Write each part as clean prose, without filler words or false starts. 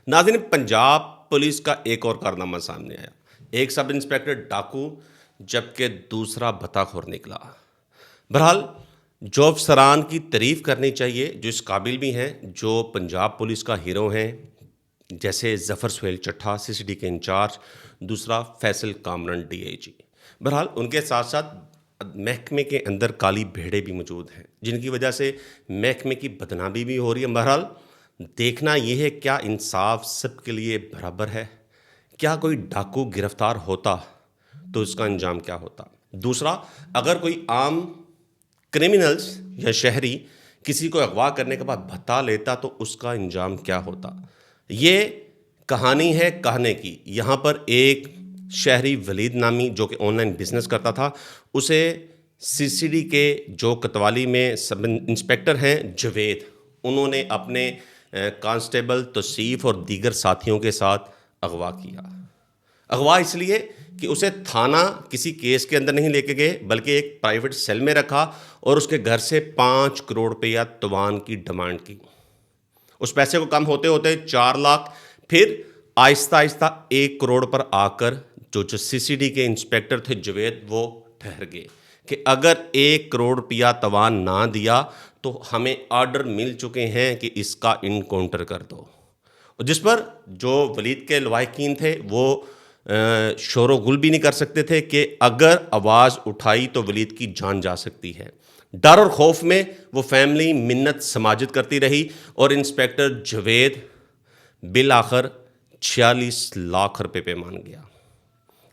नाज़रीन, पंजाब पुलिस का एक और कारनामा सामने आया। एक सब इंस्पेक्टर डाकू जबकि दूसरा भत्ताखोर निकला। बहरहाल जो अफसरान की तारीफ़ करनी चाहिए, जो इस काबिल भी हैं, जो पंजाब पुलिस का हीरो हैं, जैसे ज़फ़र सुहेल चट्ठा सीसीडी के इंचार्ज, दूसरा फैसल कामरान डीआईजी। बहरहाल उनके साथ साथ महकमे के अंदर काली भेड़ें भी मौजूद हैं, जिनकी वजह से महकमे की बदनामी भी हो रही है। बहरहाल देखना यह है क्या इंसाफ सबके लिए बराबर है। क्या कोई डाकू गिरफ्तार होता तो उसका अंजाम क्या होता। दूसरा, अगर कोई आम क्रिमिनल्स या शहरी किसी को अगवा करने के बाद भत्ता लेता तो उसका अंजाम क्या होता। ये कहानी है कहने की। यहाँ पर एक शहरी वलीद नामी जो कि ऑनलाइन बिजनेस करता था, उसे सीसीडी के जो कोतवाली में सब इंस्पेक्टर हैं जवेद, उन्होंने अपने कांस्टेबल तौसीफ और दीगर साथियों के साथ अगवा किया। अगवा इसलिए कि उसे थाना किसी केस के अंदर नहीं लेके गए, बल्कि एक प्राइवेट सेल में रखा और उसके घर से 5 करोड़ रुपया तवान की डिमांड की। उस पैसे को कम होते होते 4 लाख, फिर आहिस्ता आहिस्ता 1 करोड़ पर आकर जो सीसीडी के इंस्पेक्टर थे जवेद, वो ठहर गए कि अगर 1 करोड़ रुपया तवान ना दिया तो हमें ऑर्डर मिल चुके हैं कि इसका इनकाउंटर कर दो। जिस पर जो वलीद के लवाहिकीन थे वो शोर गुल भी नहीं कर सकते थे कि अगर आवाज़ उठाई तो वलीद की जान जा सकती है। डर और खौफ में वो फैमिली मिन्नत समाजत करती रही और इंस्पेक्टर जवेद बिल आखिर 46 लाख रुपए पे मान गया।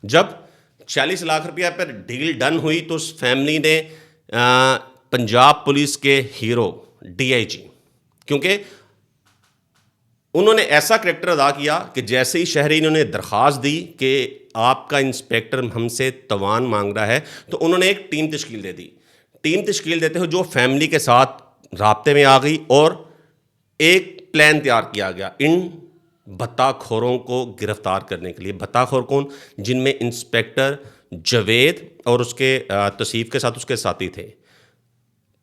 जब 46 लाख रुपया पर डील डन हुई तो उस फैमिली ने पंजाब पुलिस के हीरो डीआईजी, क्योंकि उन्होंने ऐसा करैक्टर अदा किया कि जैसे ही शहरी इन्होंने दरख्वास्त दी कि आपका इंस्पेक्टर हमसे तवान मांग रहा है, तो उन्होंने एक टीम तश्कील दे दी। टीम तश्कील देते हुए जो फैमिली के साथ राब्ते में आ गई और एक प्लान तैयार किया गया इन भत्ताखोरों को गिरफ्तार करने के लिए। भत्ताखोर कौन? जिनमें इंस्पेक्टर जवेद और उसके तौसीफ के साथ उसके साथी थे।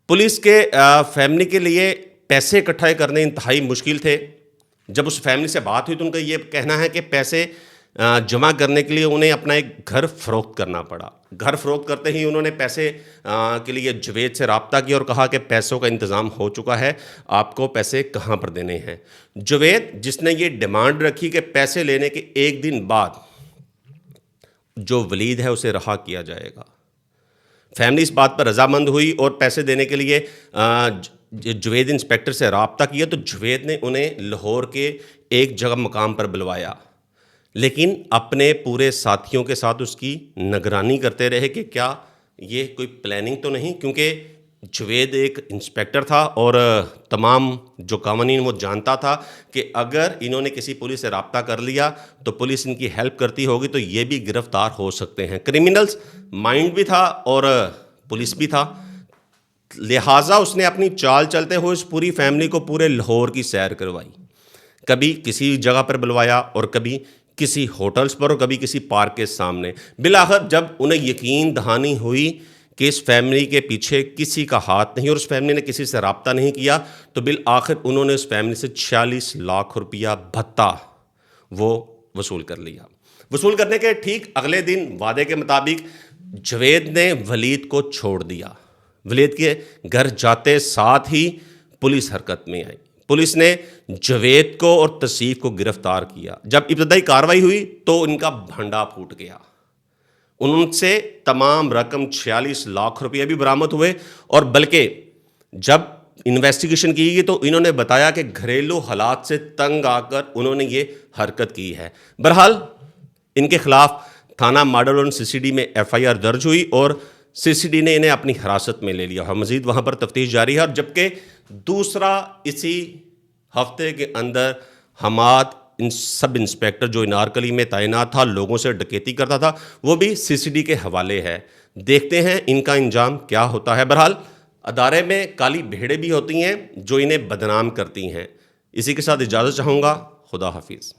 पुलिस के फैमिली के लिए पैसे इकट्ठा करने इंतहाई मुश्किल थे। जब उस फैमिली से बात हुई तो उनका ये कहना है कि पैसे जमा करने के लिए उन्हें अपना एक घर फ़रोख्त करना पड़ा। घर फ़रोख्त करते ही उन्होंने पैसे के लिए जवेद से रब्ता किया और कहा कि पैसों का इंतज़ाम हो चुका है, आपको पैसे कहाँ पर देने हैं। जवेद, जिसने ये डिमांड रखी कि पैसे लेने के 1 दिन बाद जो वलीद है उसे रहा किया जाएगा। फैमिली इस बात पर रजामंद हुई और पैसे देने के लिए जवेद इंस्पेक्टर से रब्ता किया तो जवेद ने उन्हें लाहौर के एक जगह मकाम पर बुलवाया, लेकिन अपने पूरे साथियों के साथ उसकी निगरानी करते रहे कि क्या ये कोई प्लानिंग तो नहीं, क्योंकि जवेद एक इंस्पेक्टर था और तमाम जो कानून वो जानता था कि अगर इन्होंने किसी पुलिस से रब्ता कर लिया तो पुलिस इनकी हेल्प करती होगी तो ये भी गिरफ्तार हो सकते हैं। क्रिमिनल्स माइंड भी था और पुलिस भी था, लिहाजा उसने अपनी चाल चलते हुए इस पूरी फैमिली को पूरे लाहौर की सैर करवाई। कभी किसी जगह पर बुलवाया और कभी किसी होटल्स पर और कभी किसी पार्क के सामने। बिलाखिर जब उन्हें यकीन दहानी हुई कि इस फैमिली के पीछे किसी का हाथ नहीं और उस फैमिली ने किसी से रब्ता नहीं किया, तो बिल आखिर उन्होंने उस फैमिली से 46 लाख रुपया भत्ता वो वसूल कर लिया। वसूल करने के ठीक अगले दिन वादे के मुताबिक जवेद ने वलीद को छोड़ दिया। वलीद के घर जाते साथ ही पुलिस हरकत में आई। पुलिस ने जवेद को और तौसीफ को गिरफ्तार किया। जब इब्तदाई कार्रवाई हुई तो इनका भंडा फूट गया। उनसे तमाम रकम 46 लाख रुपये भी बरामद हुए और बल्कि जब इन्वेस्टिगेशन की गई तो इन्होंने बताया कि घरेलू हालात से तंग आकर उन्होंने ये हरकत की है। बहरहाल इनके खिलाफ थाना मॉडल और सीसीडी में FIR दर्ज हुई और सीसीडी ने इन्हें अपनी हिरासत में ले लिया है। मज़ीद वहाँ पर तफ्तीश जारी है। और जबकि दूसरा इसी हफ्ते के अंदर हमाद सब इंस्पेक्टर जो इनारकली में तैनात था, लोगों से डकैती करता था, वो भी सीसीडी के हवाले है। देखते हैं इनका इंजाम क्या होता है। बहरहाल अदारे में काली भेड़ें भी होती हैं जो इन्हें बदनाम करती हैं। इसी के साथ इजाज़त चाहूँगा। खुदा हाफिज़।